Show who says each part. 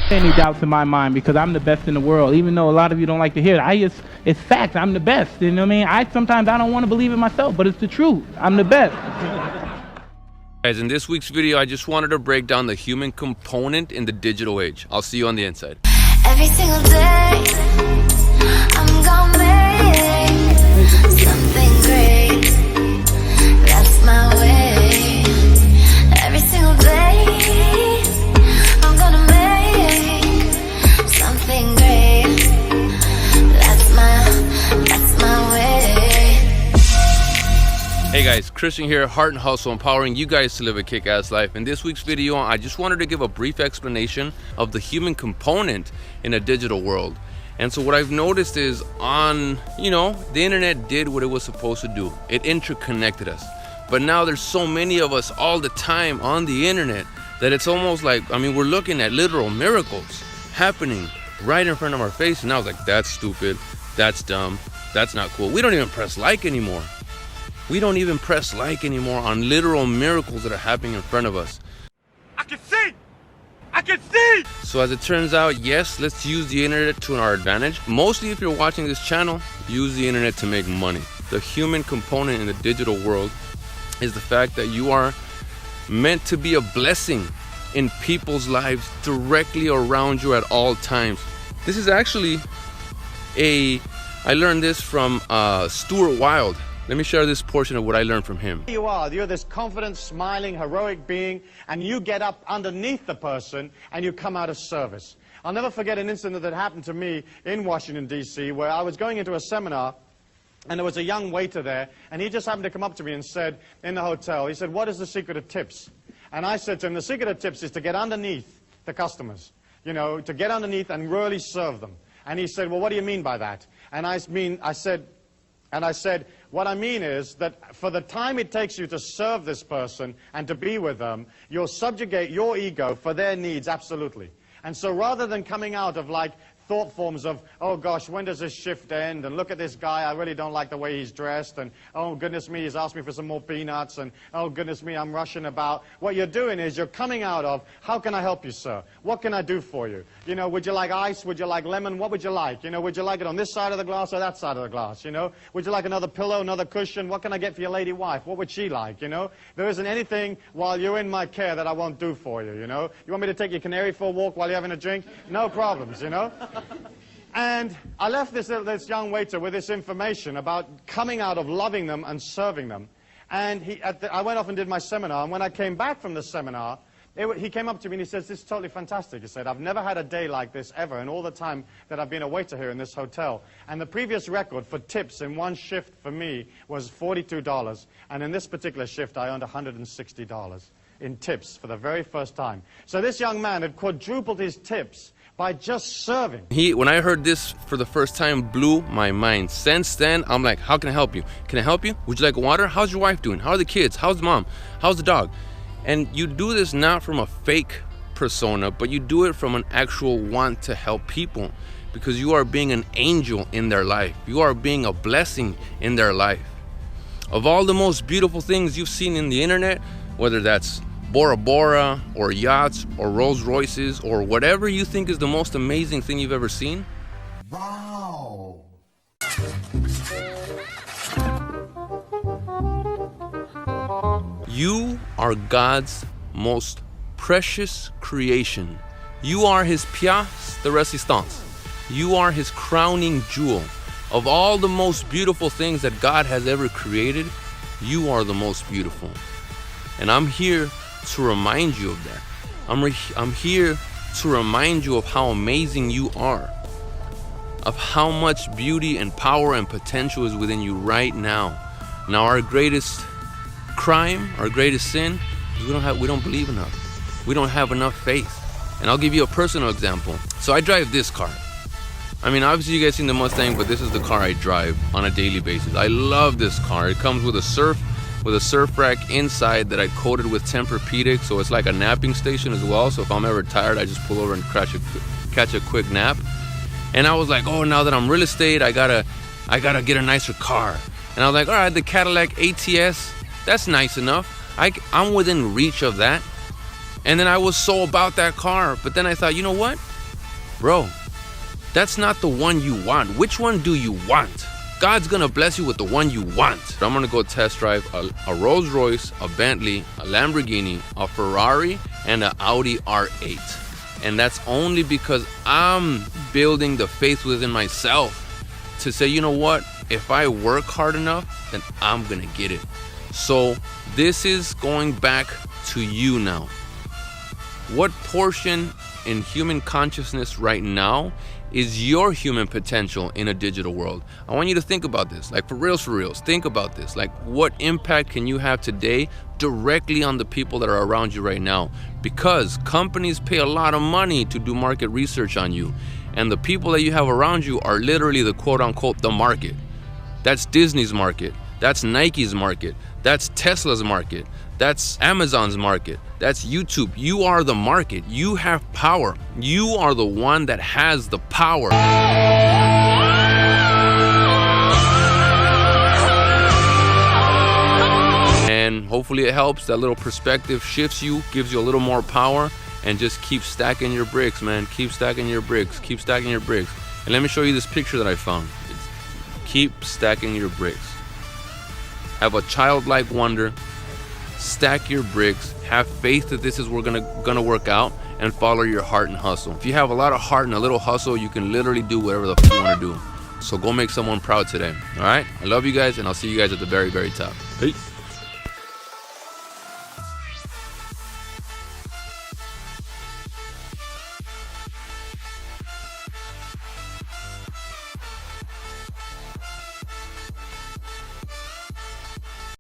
Speaker 1: Any doubts in my mind, because I'm the best in the world. Even though a lot of you don't like to hear it, it's fact. I'm the best. You know what I mean? Sometimes I don't want to believe it myself, but it's the truth. I'm the best.
Speaker 2: Guys, in this week's video, I just wanted to break down the human component in the digital age. I'll see you on the inside.
Speaker 3: Every single day, I'm gonna make something great. That's my way. Every single day, I'm gonna make something great. That's my way.
Speaker 2: Hey guys, Christian here, Heart and Hustle, empowering you guys to live a kick-ass life. In this week's video, I just wanted to give a brief explanation of the human component in a digital world. And so what I've noticed is the internet did what it was supposed to do. It interconnected us. But now there's so many of us all the time on the internet that it's almost like, we're looking at literal miracles happening right in front of our face. And I was like, that's stupid, that's dumb, that's not cool. We don't even press like anymore. We don't even press like anymore on literal miracles that are happening in front of us.
Speaker 4: I can see! I can see!
Speaker 2: So as it turns out, yes, let's use the internet to our advantage. Mostly if you're watching this channel, use the internet to make money. The human component in the digital world is the fact that you are meant to be a blessing in people's lives directly around you at all times. This is actually I learned this from Stuart Wilde. Let me share this portion of what I learned from him.
Speaker 5: You're this confident, smiling, heroic being, and you get up underneath the person and you come out of service. I'll never forget an incident that happened to me in Washington, D.C., where I was going into a seminar, and there was a young waiter there, and he just happened to come up to me and said, in the hotel, he said, "What is the secret of tips?" And I said to him, the secret of tips is to get underneath the customers, to get underneath and really serve them. And he said, "Well, what do you mean by that?" And I said, what I mean is that for the time it takes you to serve this person and to be with them, you'll subjugate your ego for their needs, absolutely. And so rather than coming out of like thought forms of, oh gosh, when does this shift end? And look at this guy, I really don't like the way he's dressed. And oh goodness me, he's asked me for some more peanuts. And oh goodness me, I'm rushing about. What you're doing is you're coming out of, how can I help you, sir? What can I do for you? Would you like ice? Would you like lemon? What would you like? Would you like it on this side of the glass or that side of the glass? Would you like another pillow, another cushion? What can I get for your lady wife? What would she like? There isn't anything while you're in my care that I won't do for you, You want me to take your canary for a walk while you're having a drink? No problems, And I left this young waiter with this information about coming out of loving them and serving them. And I went off and did my seminar, and when I came back from the seminar, he came up to me and he says, "This is totally fantastic." He said, "I've never had a day like this ever in all the time that I've been a waiter here in this hotel. And the previous record for tips in one shift for me was $42. And in this particular shift, I earned $160 in tips for the very first time." So this young man had quadrupled his tips by just serving.
Speaker 2: When I heard this for the first time, blew my mind. Since then, I'm like, how can I help you? Can I help you? Would you like water? How's your wife doing? How are the kids? How's the mom? How's the dog? And you do this not from a fake persona, but you do it from an actual want to help people, because you are being an angel in their life. You are being a blessing in their life. Of all the most beautiful things you've seen in the internet, whether that's Bora Bora or yachts or Rolls Royces or whatever you think is the most amazing thing you've ever seen.
Speaker 6: Wow.
Speaker 2: You are God's most precious creation. You are his pièce de résistance. You are his crowning jewel. Of all the most beautiful things that God has ever created, you are the most beautiful. And I'm here to remind you of that. I'm here to remind you of how amazing you are, of how much beauty and power and potential is within you right now. Now, our greatest crime, our greatest sin, is we don't believe enough. We don't have enough faith. And I'll give you a personal example. So I drive this car. Obviously you guys seen the Mustang, but this is the car I drive on a daily basis. I love this car. It comes with a surf rack inside that I coated with Tempur-Pedic, so it's like a napping station as well. So if I'm ever tired, I just pull over and catch a quick nap. And I was like, oh, now that I'm real estate, I gotta get a nicer car. And I was like, all right, the Cadillac ATS, that's nice enough. I'm within reach of that. And then I was so about that car, but then I thought, you know what? Bro, that's not the one you want. Which one do you want? God's gonna bless you with the one you want. I'm gonna go test drive a Rolls Royce, a Bentley, a Lamborghini, a Ferrari, and an Audi R8. And that's only because I'm building the faith within myself to say, you know what? If I work hard enough, then I'm gonna get it. So this is going back to you now. What portion in human consciousness right now is your human potential in a digital world? I want you to think about this, like for reals, think about this. Like, what impact can you have today directly on the people that are around you right now? Because companies pay a lot of money to do market research on you. And the people that you have around you are literally the quote unquote the market. That's Disney's market. That's Nike's market. That's Tesla's market. That's Amazon's market. That's YouTube. You are the market. You have power. You are the one that has the power. And hopefully it helps. That little perspective shifts you, gives you a little more power, and just keep stacking your bricks, man. Keep stacking your bricks. Keep stacking your bricks. And let me show you this picture that I found. Keep stacking your bricks. Have a childlike wonder. Stack your bricks. Have faith that this is gonna work out, and follow your heart and hustle. If you have a lot of heart and a little hustle, you can literally do whatever the f you want to do. So go make someone proud today. All right? I love you guys, and I'll see you guys at the very, very top. Peace.